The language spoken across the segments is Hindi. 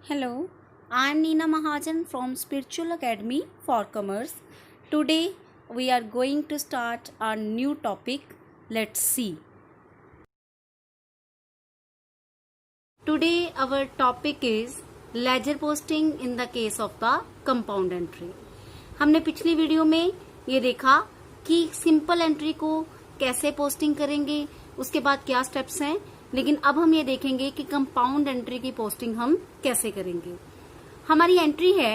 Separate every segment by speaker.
Speaker 1: Hello, I am Neena Mahajan from Spiritual Academy for Commerce. Today we are going to start a new topic. Let's see. Today our topic is ledger posting in the case of the compound entry. हमने पिछली वीडियो में ये देखा कि सिंपल एंट्री को कैसे पोस्टिंग करेंगे, उसके बाद क्या स्टेप्स हैं, लेकिन अब हम ये देखेंगे कि कंपाउंड एंट्री की पोस्टिंग हम कैसे करेंगे। हमारी एंट्री है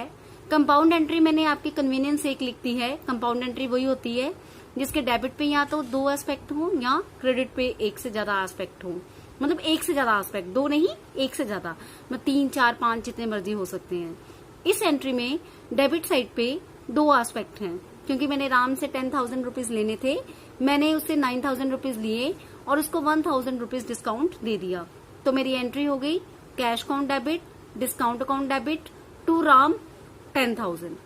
Speaker 1: कंपाउंड एंट्री, मैंने आपके कन्वीनियंस से एक लिख दी है। कंपाउंड एंट्री वही होती है जिसके डेबिट पे या तो 2 एस्पेक्ट हो या क्रेडिट पे 1 से ज्यादा एस्पेक्ट हो, मतलब 1 से ज्यादा एस्पेक्ट, 2 नहीं 1 से ज्यादा, मतलब 3, 4, 5 जितने मर्जी हो सकते हैं। इस एंट्री में डेबिट साइड पे 2 एस्पेक्ट हैं, क्योंकि मैंने राम से 10,000 रुपीज लेने थे, मैंने उससे 9,000 रुपीज लिए और उसको 1,000 रुपीज डिस्काउंट दे दिया। तो मेरी एंट्री हो गई cash account debit, discount account debit to Ram 10,000।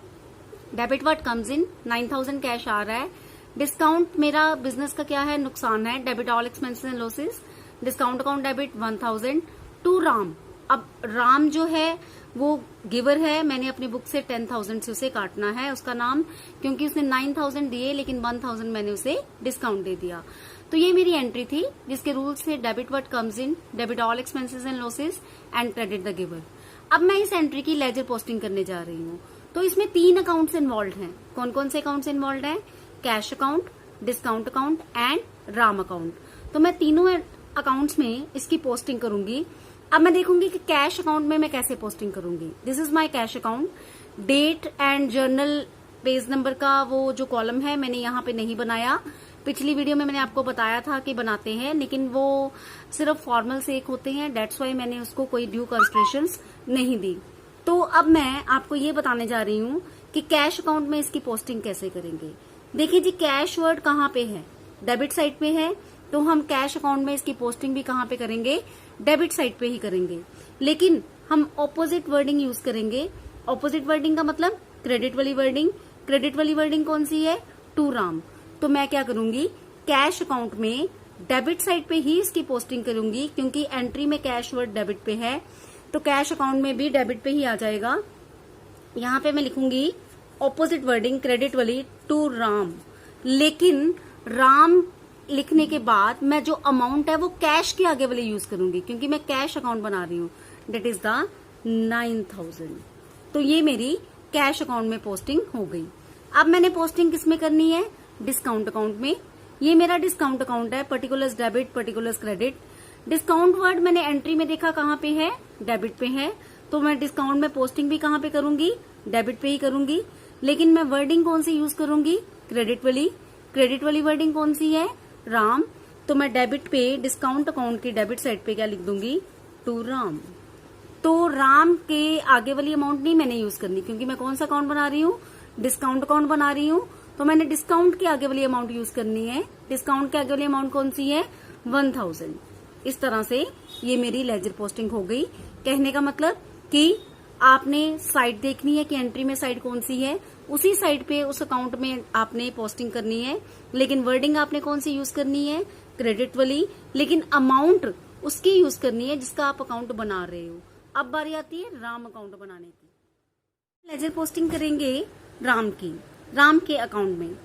Speaker 1: Debit what comes in 9,000 cash आ रहा है। डिस्काउंट मेरा बिजनेस का क्या है, नुकसान है, debit all expenses and losses. Discount account debit 1,000 to Ram. अब राम जो है वो गिवर है, मैंने अपनी बुक से 10,000 से उसे काटना है उसका नाम, क्योंकि उसने 9,000 दिए लेकिन 1,000 मैंने उसे डिस्काउंट दे दिया। तो ये मेरी एंट्री थी जिसके रूल्स थे debit what comes in, debit all expenses and losses and credit the giver. अब मैं इस एंट्री की लेजर पोस्टिंग करने जा रही हूँ। तो इसमें 3 अकाउंट्स इन्वॉल्व हैं। कौन कौन से अकाउंट्स इन्वॉल्व हैं? Cash account, discount account and Ram account. तो मैं तीनों अकाउंट्स में इसकी पोस्टिंग करूंगी। अब मैं देखूंगी कि कैश अकाउंट में मैं कैसे पोस्टिंग करूंगी। This is my cash account. Date and journal page number का वो जो कॉलम है मैंने यहाँ पे नहीं बनाया। पिछली वीडियो में मैंने आपको बताया था कि बनाते हैं, लेकिन वो सिर्फ फॉर्मल से एक होते हैं, डेट्स वाई मैंने उसको कोई ड्यू कंसिडरेशंस नहीं दी। तो अब मैं आपको ये बताने जा रही हूँ कि कैश अकाउंट में इसकी पोस्टिंग कैसे करेंगे। देखिए जी, कैश वर्ड कहाँ पे है? डेबिट साइड पे है, तो हम कैश अकाउंट में इसकी पोस्टिंग भी कहाँ पे करेंगे? डेबिट साइड पे ही करेंगे। लेकिन हम ऑपोजिट वर्डिंग यूज करेंगे। ऑपोजिट वर्डिंग का मतलब क्रेडिट वाली वर्डिंग। क्रेडिट वाली वर्डिंग कौन सी है? टू राम। तो मैं क्या करूंगी, कैश अकाउंट में डेबिट साइड पे ही इसकी पोस्टिंग करूंगी, क्योंकि एंट्री में कैश वर्ड डेबिट पे है, तो कैश अकाउंट में भी डेबिट पे ही आ जाएगा। यहाँ पे मैं लिखूंगी ऑपोजिट वर्डिंग क्रेडिट वाली टू राम, लेकिन राम लिखने के बाद मैं जो अमाउंट है वो कैश के आगे वाले यूज करूंगी, क्योंकि मैं कैश अकाउंट बना रही हूँ। Date is the 9,000। तो ये मेरी कैश अकाउंट में पोस्टिंग हो गई। अब मैंने पोस्टिंग किसमें करनी है? डिस्काउंट अकाउंट में। ये मेरा डिस्काउंट अकाउंट है, particulars debit particulars credit. Discount word मैंने एंट्री में देखा कहाँ पे है? डेबिट पे है, तो मैं डिस्काउंट में पोस्टिंग भी कहाँ पे करूंगी? डेबिट पे ही करूंगी। लेकिन मैं वर्डिंग कौन सी यूज करूंगी? क्रेडिट वाली। क्रेडिट वाली वर्डिंग कौन सी है? राम। तो मैं डेबिट पे डिस्काउंट अकाउंट की डेबिट साइड पे क्या लिख दूंगी? टू राम। तो राम के आगे वाली अमाउंट नहीं मैंने यूज करनी, क्योंकि मैं कौन सा अकाउंट बना रही हूँ? डिस्काउंट अकाउंट बना रही हूँ, तो मैंने डिस्काउंट के आगे वाली अमाउंट यूज करनी है। डिस्काउंट के आगे वाली अमाउंट कौन सी है? 1,000। इस तरह से ये मेरी लेजर पोस्टिंग हो गई। कहने का मतलब कि आपने साइड देखनी है कि एंट्री में साइड कौन सी है, उसी साइड पे उस अकाउंट में आपने पोस्टिंग करनी है। लेकिन वर्डिंग आपने कौन सी यूज करनी है? क्रेडिट वाली। लेकिन अमाउंट उसकी यूज करनी है जिसका आप अकाउंट बना रहे हो। अब बारी आती है राम अकाउंट बनाने की। लेजर पोस्टिंग करेंगे राम की, राम के अकाउंट में।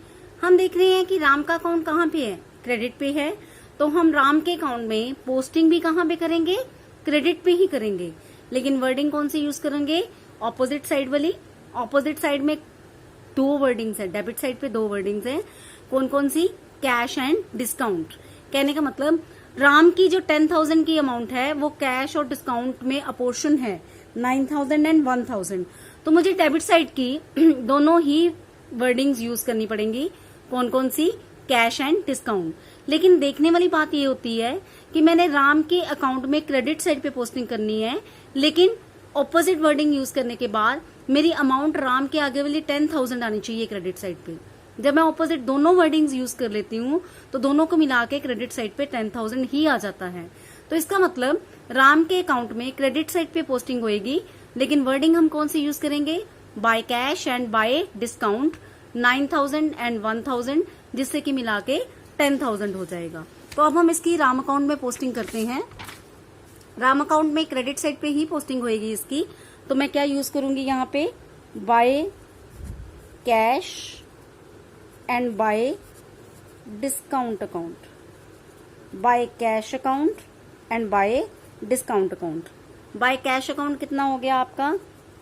Speaker 1: हम देख रहे हैं कि राम का अकाउंट कहाँ पे है? क्रेडिट पे है, तो हम राम के अकाउंट में पोस्टिंग भी कहाँ पे करेंगे? क्रेडिट पे ही करेंगे। लेकिन वर्डिंग कौन सी यूज करेंगे? ऑपोजिट साइड वाली। ऑपोजिट साइड में 2 वर्डिंग्स है, डेबिट साइड पे 2 वर्डिंग्स है। कौन कौन सी? Cash and discount. कहने का मतलब राम की जो 10,000 की अमाउंट है वो कैश और डिस्काउंट में अपोर्शन है, 9,000 एंड 1,000। तो मुझे डेबिट साइड की दोनों ही वर्डिंग्स यूज करनी पड़ेंगी। कौन कौन सी? Cash and discount. लेकिन देखने वाली बात ये होती है कि मैंने राम के अकाउंट में क्रेडिट साइड पे पोस्टिंग करनी है, लेकिन ऑपोजिट वर्डिंग यूज करने के बाद मेरी अमाउंट राम के आगे वाली 10,000 आनी चाहिए क्रेडिट साइड पे। जब मैं ऑपोजिट दोनों वर्डिंग्स यूज कर लेती हूँ तो दोनों को मिला के क्रेडिट साइड पे 10,000 ही आ जाता है। तो इसका मतलब राम के अकाउंट में क्रेडिट साइड पे पोस्टिंग होएगी, लेकिन वर्डिंग हम कौन सी यूज करेंगे? By cash and bye discount, 9,000 and 1,000, जिससे कि मिला के 10,000 हो जाएगा। तो अब हम इसकी राम अकाउंट में पोस्टिंग करते हैं। राम अकाउंट में क्रेडिट साइड पे ही पोस्टिंग होएगी इसकी, तो मैं क्या यूज करूंगी यहाँ पे, by cash and bye discount account, by cash account and bye discount account. By cash account कितना हो गया आपका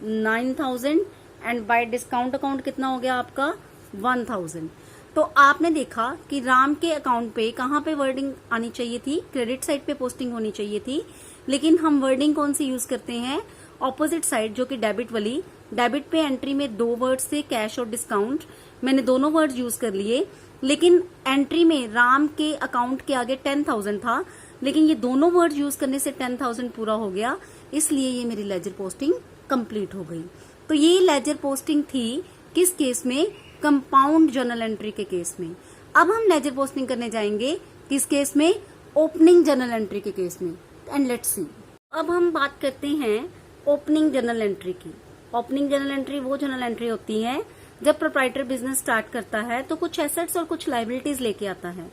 Speaker 1: 9000 एंड बाय डिस्काउंट अकाउंट कितना हो गया आपका 1000। तो आपने देखा कि राम के अकाउंट पे कहाँ पे वर्डिंग आनी चाहिए थी, क्रेडिट साइड पे पोस्टिंग होनी चाहिए थी, लेकिन हम वर्डिंग कौन सी यूज करते हैं, ऑपोजिट साइड जो कि डेबिट वाली। डेबिट पे एंट्री में 2 वर्ड्स थे, कैश और डिस्काउंट, मैंने दोनों वर्ड्स यूज कर लिए, लेकिन एंट्री में राम के अकाउंट के आगे 10,000 था, लेकिन ये दोनों वर्ड यूज करने से 10,000 पूरा हो गया, इसलिए ये मेरी लेजर पोस्टिंग कंप्लीट हो गई। तो ये लेजर पोस्टिंग थी किस केस में, कंपाउंड जर्नल एंट्री के केस में। अब हम लेजर पोस्टिंग करने जाएंगे किस केस में, ओपनिंग जर्नल एंट्री के केस में। एंड लेट्स सी, अब हम बात करते हैं ओपनिंग जर्नल एंट्री की। ओपनिंग जर्नल एंट्री वो जर्नल एंट्री होती है जब प्रोप्राइटर बिजनेस स्टार्ट करता है तो कुछ एसेट्स और कुछ लायबिलिटीज लेके आता है।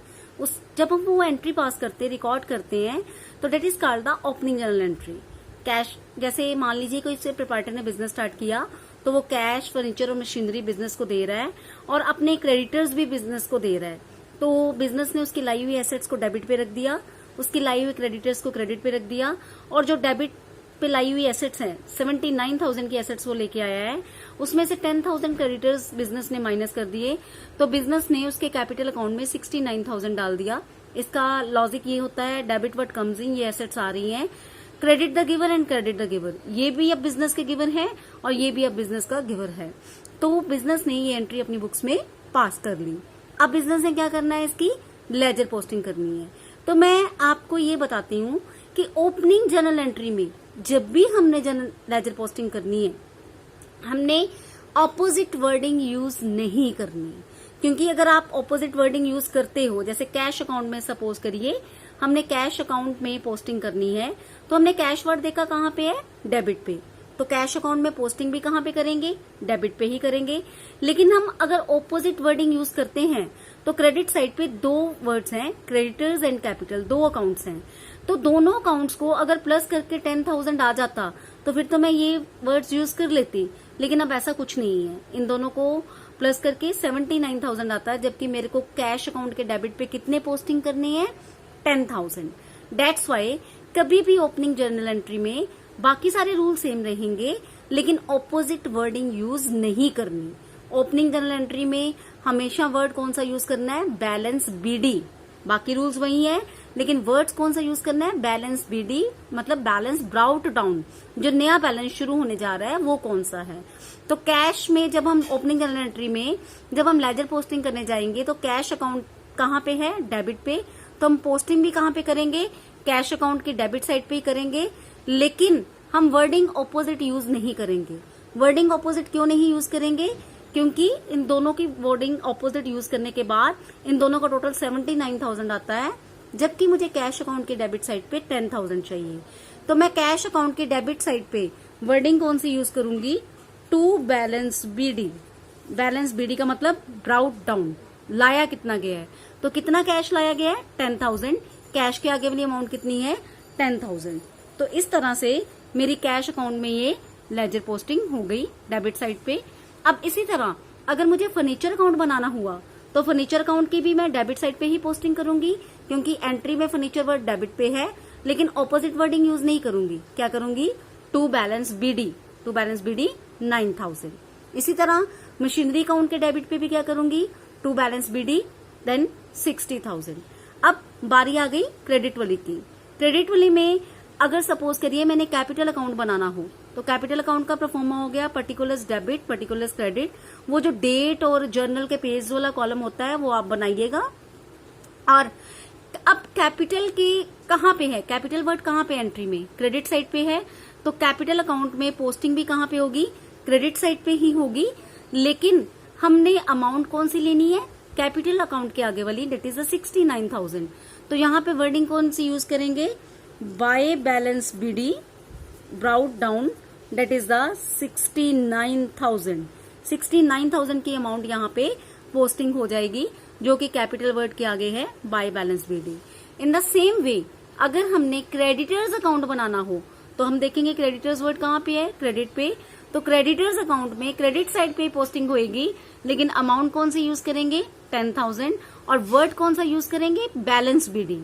Speaker 1: जब हम वो एंट्री पास करते, रिकॉर्ड करते हैं, तो date is called the opening journal entry. Cash, जैसे मान लीजिए कोई प्रोप्राइटर ने बिजनेस स्टार्ट किया तो वो कैश, फर्नीचर और मशीनरी बिजनेस को दे रहा है और अपने क्रेडिटर्स भी बिजनेस को दे रहा है। तो बिजनेस ने उसकी लाई हुई एसेट्स को डेबिट पे रख दिया, उसकी लाई हुई क्रेडिटर्स को क्रेडिट पे रख दिया, और जो डेबिट पे लाई हुई एसेट्स हैं 79,000 की एसेट्स वो लेके आया है, उसमें से 10,000 क्रेडिटर्स बिजनेस ने माइनस कर दिए, तो बिजनेस ने उसके कैपिटल अकाउंट में 69,000 डाल दिया। इसका लॉजिक ये होता है, डेबिट व्हाट कम्स इन, ये एसेट्स आ रही हैं, credit the giver and credit the giver, ये भी अब बिजनेस के गिवर है और ये भी अब बिजनेस का गिवर है। तो बिजनेस ने ये एंट्री अपनी बुक्स में पास कर ली। अब बिजनेस ने क्या करना है, इसकी लेजर पोस्टिंग करनी है। तो मैं आपको ये बताती हूँ कि ओपनिंग जर्नल एंट्री में जब भी हमने लेजर पोस्टिंग करनी है, हमने ऑपोजिट वर्डिंग यूज नहीं करनी, क्योंकि अगर आप ऑपोजिट वर्डिंग यूज करते हो, जैसे कैश अकाउंट में सपोज करिए हमने कैश अकाउंट में पोस्टिंग करनी है, तो हमने कैश वर्ड देखा कहाँ पे है, डेबिट पे, तो कैश अकाउंट में पोस्टिंग भी कहाँ पे करेंगे, डेबिट पे ही करेंगे। लेकिन हम अगर ऑपोजिट वर्डिंग यूज करते हैं तो क्रेडिट साइड पे 2 वर्ड्स हैं, क्रेडिटर्स एंड कैपिटल, 2 अकाउंट्स हैं, तो दोनों अकाउंट्स को अगर प्लस करके 10,000 आ जाता तो फिर तो मैं ये वर्ड्स यूज कर लेती, लेकिन अब ऐसा कुछ नहीं है। इन दोनों को प्लस करके 79,000 आता है, जबकि मेरे को कैश अकाउंट के डेबिट पे कितने पोस्टिंग करनी है, 10,000। दैट्स वाई कभी भी ओपनिंग जर्नल एंट्री में बाकी सारे रूल सेम रहेंगे, लेकिन ऑपोजिट वर्डिंग यूज नहीं करनी। ओपनिंग जर्नल एंट्री में हमेशा वर्ड कौन सा यूज करना है, बैलेंस बीडी, बाकी रूल्स वही है, लेकिन वर्ड्स कौन सा यूज करना है, बैलेंस बीडी, मतलब बैलेंस ब्राउट डाउन, जो नया बैलेंस शुरू होने जा रहा है वो कौन सा है। तो कैश में जब हम ओपनिंग जर्नल एंट्री में जब हम लेजर पोस्टिंग करने जाएंगे तो कैश अकाउंट कहाँ पे है, डेबिट पे, तो हम पोस्टिंग भी कहाँ पे करेंगे, कैश अकाउंट की डेबिट साइड पे ही करेंगे, लेकिन हम वर्डिंग ऑपोजिट यूज नहीं करेंगे। वर्डिंग ऑपोजिट क्यों नहीं यूज करेंगे, क्योंकि इन दोनों की वर्डिंग ऑपोजिट यूज करने के बाद इन दोनों का टोटल 79,000 आता है, जबकि मुझे कैश अकाउंट की डेबिट साइड पे 10,000 चाहिए। तो मैं कैश अकाउंट की डेबिट साइड पे वर्डिंग कौन सी यूज करूंगी, to balance BD. Balance BD का मतलब ब्राउट डाउन, लाया कितना गया है, तो कितना कैश लाया गया है, 10,000, कैश के आगे वाली अमाउंट कितनी है, 10,000। तो इस तरह से मेरी कैश अकाउंट में ये लेजर पोस्टिंग हो गई डेबिट साइड पे। अब इसी तरह अगर मुझे फर्नीचर अकाउंट बनाना हुआ तो फर्नीचर अकाउंट की भी मैं डेबिट साइड पे ही पोस्टिंग करूंगी, क्योंकि एंट्री में फर्नीचर वर्ड डेबिट पे है, लेकिन ऑपोजिट वर्डिंग यूज नहीं करूंगी। क्या करूंगी, to balance BD, to balance BD 9,000। इसी तरह मशीनरी अकाउंट के डेबिट पे भी क्या करूंगी, टू बैलेंस बीडी देन 60,000। अब बारी आ गई क्रेडिट वाली की। क्रेडिट वाली में अगर सपोज करिए मैंने कैपिटल अकाउंट बनाना हो तो कैपिटल अकाउंट का परफॉर्मा हो गया पर्टिकुलर्स डेबिट, पर्टिकुलर्स क्रेडिट। वो जो डेट और जर्नल के पेज वाला कॉलम होता है वो आप बनाइएगा। और अब कैपिटल की कहाँ पे है, कैपिटल वर्ड कहाँ पे एंट्री में, क्रेडिट साइड पे है, तो कैपिटल अकाउंट में पोस्टिंग भी कहाँ पे होगी, क्रेडिट साइड पे ही होगी। लेकिन हमने अमाउंट कौन सी लेनी है, कैपिटल अकाउंट के आगे वाली, डेट इज द 69,000। तो यहाँ पे वर्डिंग कौन सी यूज करेंगे, by balance BD brought down, date is the 69,000। 69,000 की अमाउंट यहाँ पे पोस्टिंग हो जाएगी, जो कि कैपिटल वर्ड के आगे है by balance BD. In the same way अगर हमने क्रेडिटर्स अकाउंट बनाना हो तो हम देखेंगे क्रेडिटर्स वर्ड कहाँ पे है, क्रेडिट पे। तो क्रेडिटर्स अकाउंट में क्रेडिट साइड पे पोस्टिंग होएगी, लेकिन अमाउंट कौन सी यूज करेंगे, 10,000, और वर्ड कौन सा यूज करेंगे, बैलेंस बीडी।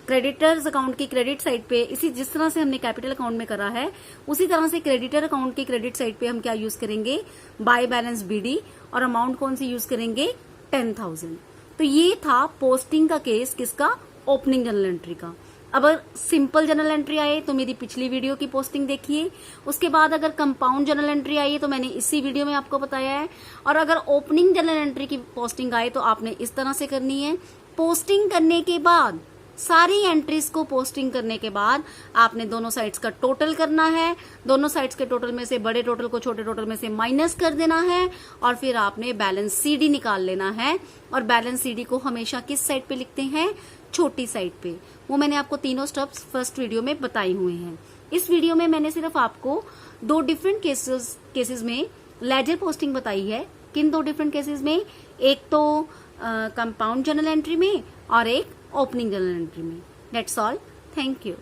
Speaker 1: क्रेडिटर्स अकाउंट की क्रेडिट साइड पे इसी जिस तरह से हमने कैपिटल अकाउंट में करा है उसी तरह से क्रेडिटर अकाउंट की क्रेडिट साइड पे हम क्या यूज करेंगे, बाय बैलेंस बीडी, और अमाउंट कौन सी यूज करेंगे, 10,000। तो ये था पोस्टिंग का केस, किसका, ओपनिंग जर्नल एंट्री का। अब अगर सिंपल जर्नल एंट्री आए तो मेरी पिछली वीडियो की पोस्टिंग देखिए, उसके बाद अगर कंपाउंड जर्नल एंट्री आई है तो मैंने इसी वीडियो में आपको बताया है, और अगर ओपनिंग जर्नल एंट्री की पोस्टिंग आए तो आपने इस तरह से करनी है। पोस्टिंग करने के बाद, सारी एंट्रीज को पोस्टिंग करने के बाद आपने दोनों साइड्स का टोटल करना है, दोनों साइड्स के टोटल में से बड़े टोटल को छोटे टोटल में से माइनस कर देना है, और फिर आपने बैलेंस सीडी निकाल लेना है। और बैलेंस सीडी को हमेशा किस साइड पे लिखते हैं, छोटी साइड पे। वो मैंने आपको तीनों स्टेप्स फर्स्ट वीडियो में बताए हुए हैं। इस वीडियो में मैंने सिर्फ आपको दो डिफरेंट केसेस में लेजर पोस्टिंग बताई है। किन दो डिफरेंट केसेस में, एक तो कंपाउंड जर्नल एंट्री में और एक ओपनिंग जर्नल एंट्री में। That's all, thank you.